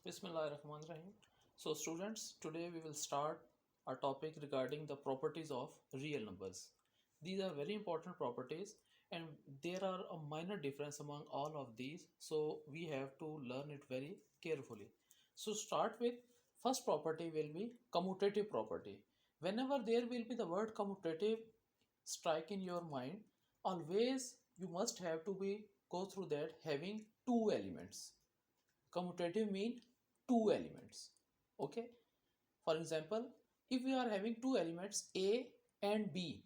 Bismillahirrahmanirrahim. So, students, today we will start our topic regarding the properties of real numbers. These are very important properties, and there are a minor difference among all of these. So, we have to learn it very carefully. So, start with first property will be commutative property. Whenever there will be the word commutative strike in your mind, always you must have to be go through that having two elements. Commutative mean two elements. Okay, for example, if we are having two elements a and b,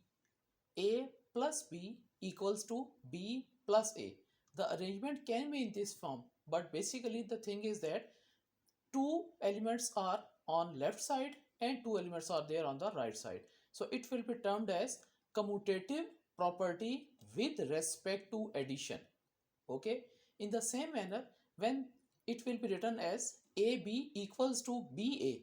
a plus b equals to b plus a, the arrangement can be in this form, but basically the thing is that two elements are on left side and two elements are there on the right side, so it will be termed as commutative property with respect to addition. Okay, in the same manner, when it will be written as ab equals to ba,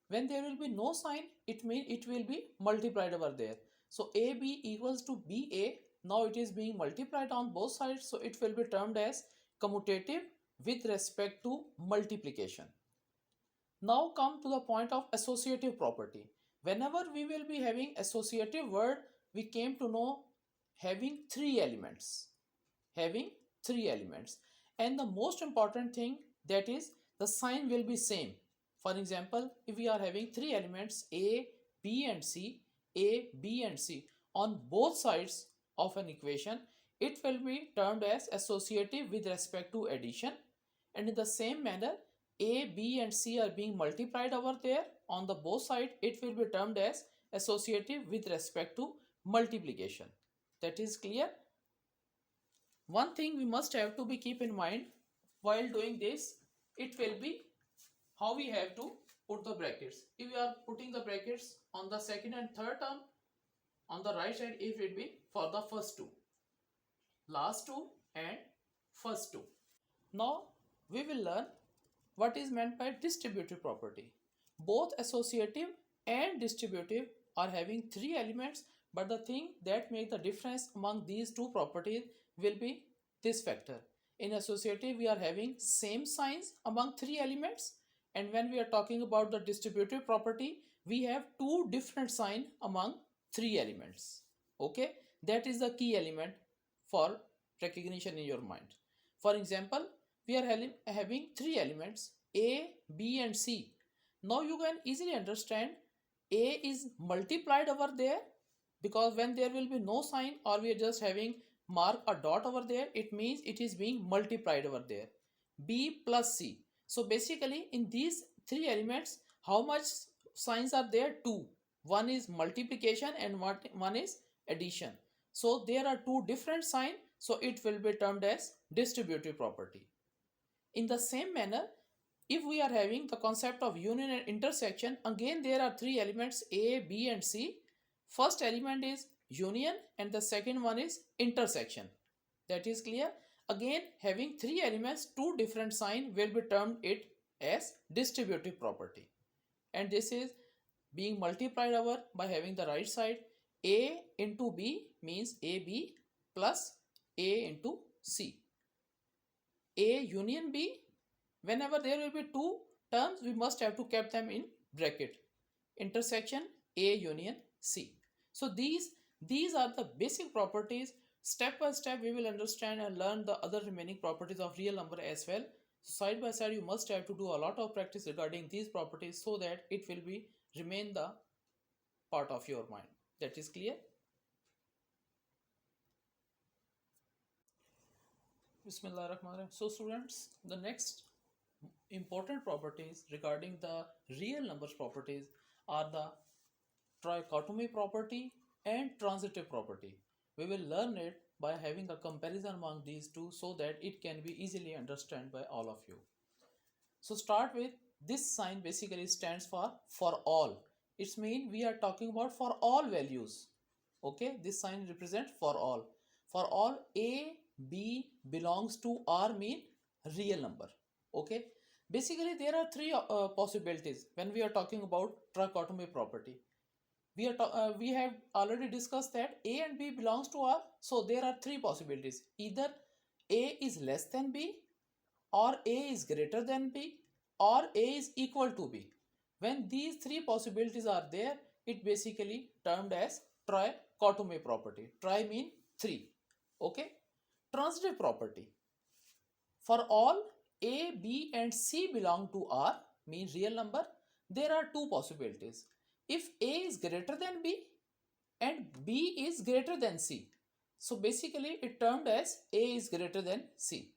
when there will be no sign, it means it will be multiplied over there. So ab equals to ba, now it is being multiplied on both sides, so it will be termed as commutative with respect to multiplication. Now come to the point of associative property. Whenever we will be having associative word, we came to know having three elements. Having three elements. And the most important thing, that is the sign will be same. For example, if we are having three elements A, B and C, A, B and C on both sides of an equation, it will be termed as associative with respect to addition. And in the same manner, A, B and C are being multiplied over there on the both sides, it will be termed as associative with respect to multiplication. That is clear. One thing we must have to be keep in mind while doing this, it will be how we have to put the brackets. If we are putting the brackets on the second and third term, on the right side it will be for the first two, last two and first two. Now we will learn what is meant by distributive property. Both associative and distributive are having three elements, but the thing that makes the difference among these two properties will be this factor. In associative, we are having same signs among three elements, and when we are talking about the distributive property, we have two different signs among three elements. Okay, that is the key element for recognition in your mind. For example, we are having three elements A, B and C. Now you can easily understand A is multiplied over there, because when there will be no sign or we are just having mark a dot over there, it means it is being multiplied over there. B plus C. So basically in these three elements, how much signs are there? Two. One is multiplication and one is addition. So there are two different signs, so it will be termed as distributive property. In the same manner, if we are having the concept of union and intersection, again there are three elements A, B and C. First element is union and the second one is intersection. That is clear. Again, having three elements, two different sign will be termed it as distributive property. And this is being multiplied over by having the right side. A into B means AB plus A into C. A union B, whenever there will be two terms, we must have to keep them in bracket. Intersection A union C. So these are the basic properties. Step by step we will understand and learn the other remaining properties of real number as well. So side by side you must have to do a lot of practice regarding these properties, so that it will be remain the part of your mind. That is clear. Bismillahirrahmanirrahim. So students, the next important properties regarding the real numbers properties are the trichotomy property and transitive property. We will learn it by having a comparison among these two, so that it can be easily understood by all of you. So start with this sign basically stands for all. It's mean we are talking about for all values. Okay, this sign represents for all. For all A, B belongs to R mean real number. Okay, basically there are three possibilities when we are talking about trichotomy property. We have already discussed that A and B belongs to R, so there are three possibilities. Either A is less than B, or A is greater than B, or A is equal to B. When these three possibilities are there, it basically termed as trichotomy property. Tri mean three. Okay. Transitive property. For all A, B and C belong to R, means real number, there are two possibilities. If A is greater than B and B is greater than C. So basically it termed as A is greater than C.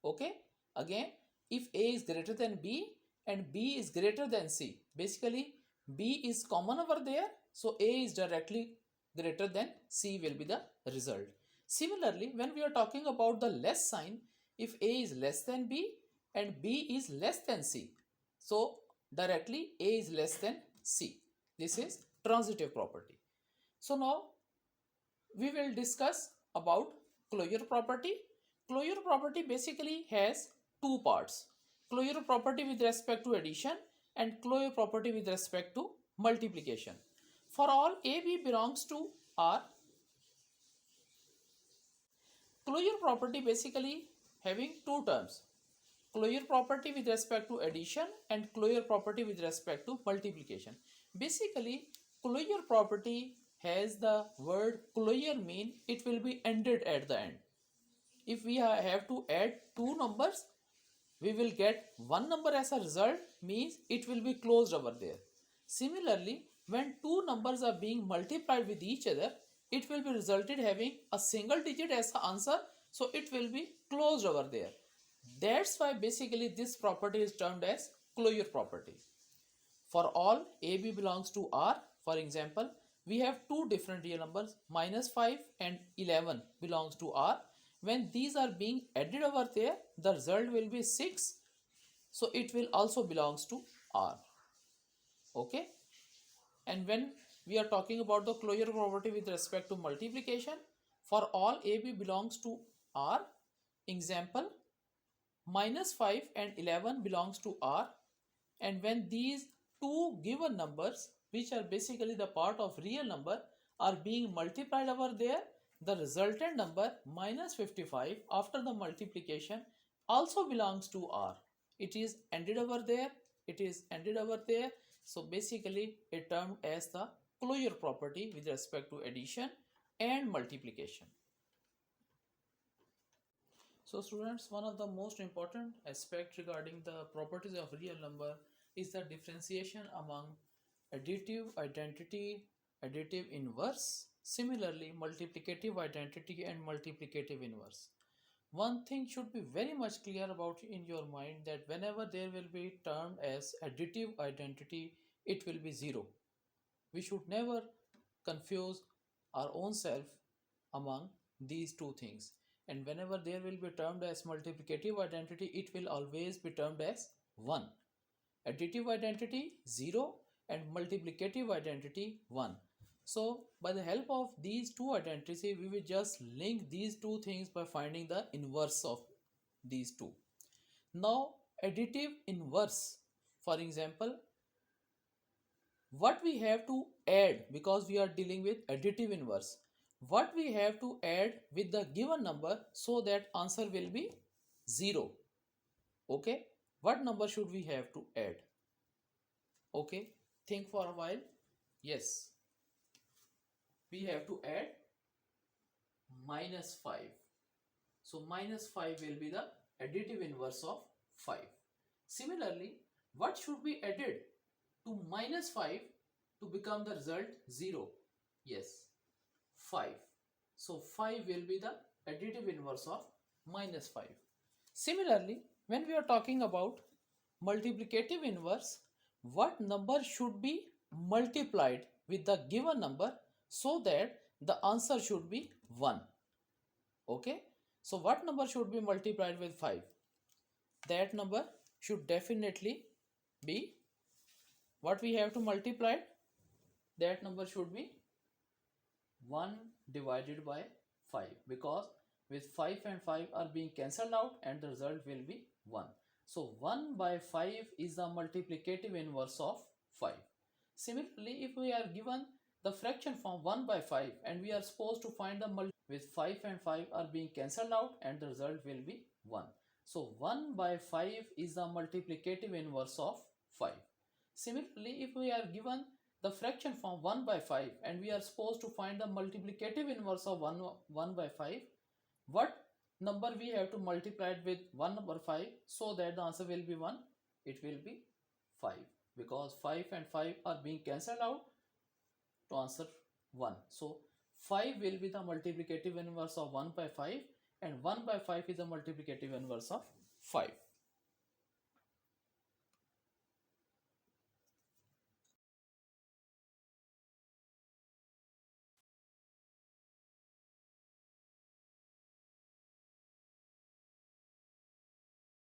Okay. Again, if A is greater than B and B is greater than C, basically B is common over there. So A is directly greater than C will be the result. Similarly, when we are talking about the less sign, if A is less than B and B is less than C, so directly A is less than C. This is transitive property. So now we will discuss about closure property. Closure property basically has two parts. Closure property with respect to addition and closure property with respect to multiplication. For all A, B belongs to R, closure property basically having two terms. Closure property with respect to addition and closure property with respect to multiplication. Basically, closure property has the word closure mean it will be ended at the end. If we have to add two numbers, we will get one number as a result, means it will be closed over there. Similarly, when two numbers are being multiplied with each other, it will be resulted having a single digit as the answer, so it will be closed over there. That's why basically this property is termed as closure property. For all AB belongs to R, for example, we have two different real numbers, -5 and 11 belongs to R. When these are being added over there, the result will be 6. So it will also belongs to R. Okay. And when we are talking about the closure property with respect to multiplication, for all AB belongs to R, example, -5 and 11 belongs to R, and when these two given numbers, which are basically the part of real number, are being multiplied over there, the resultant number -55 after the multiplication also belongs to R. It is ended over there, it is ended over there. So basically it termed as the closure property with respect to addition and multiplication. So students, one of the most important aspects regarding the properties of real number is the differentiation among additive identity, additive inverse, similarly multiplicative identity and multiplicative inverse. One thing should be very much clear about in your mind, that whenever there will be termed as additive identity, it will be 0. We should never confuse our own self among these two things. And whenever there will be termed as multiplicative identity, it will always be termed as 1. Additive identity 0 and multiplicative identity 1. So by the help of these two identities, we will just link these two things by finding the inverse of these two. Now additive inverse, for example, what we have to add, because we are dealing with additive inverse, what we have to add with the given number so that answer will be 0. Okay, what number should we have to add? Okay, think for a while. Yes, we have to add -5. So -5 will be the additive inverse of 5. Similarly, what should be added to -5 to become the result 0? Yes, 5. So 5 will be the additive inverse of -5. Similarly, when we are talking about multiplicative inverse, what number should be multiplied with the given number so that the answer should be 1? Okay, so what number should be multiplied with 5? That number should definitely be, what we have to multiply, that number should be 1 divided by 5, because with 5 and 5 are being cancelled out and the result will be 1. So 1 by 5 is the multiplicative inverse of 5. Similarly, if we are given the fraction form 1 by 5 and we are supposed to find the with 5 and 5 are being cancelled out and the result will be 1. So 1 by 5 is the multiplicative inverse of 5. Similarly, if we are given the fraction form 1 by 5 and we are supposed to find the multiplicative inverse of 1 by 5, what number we have to multiply it with 1 number 5 so that the answer will be 1? It will be 5, because 5 and 5 are being cancelled out to answer 1. So 5 will be the multiplicative inverse of 1 by 5 and 1 by 5 is the multiplicative inverse of 5.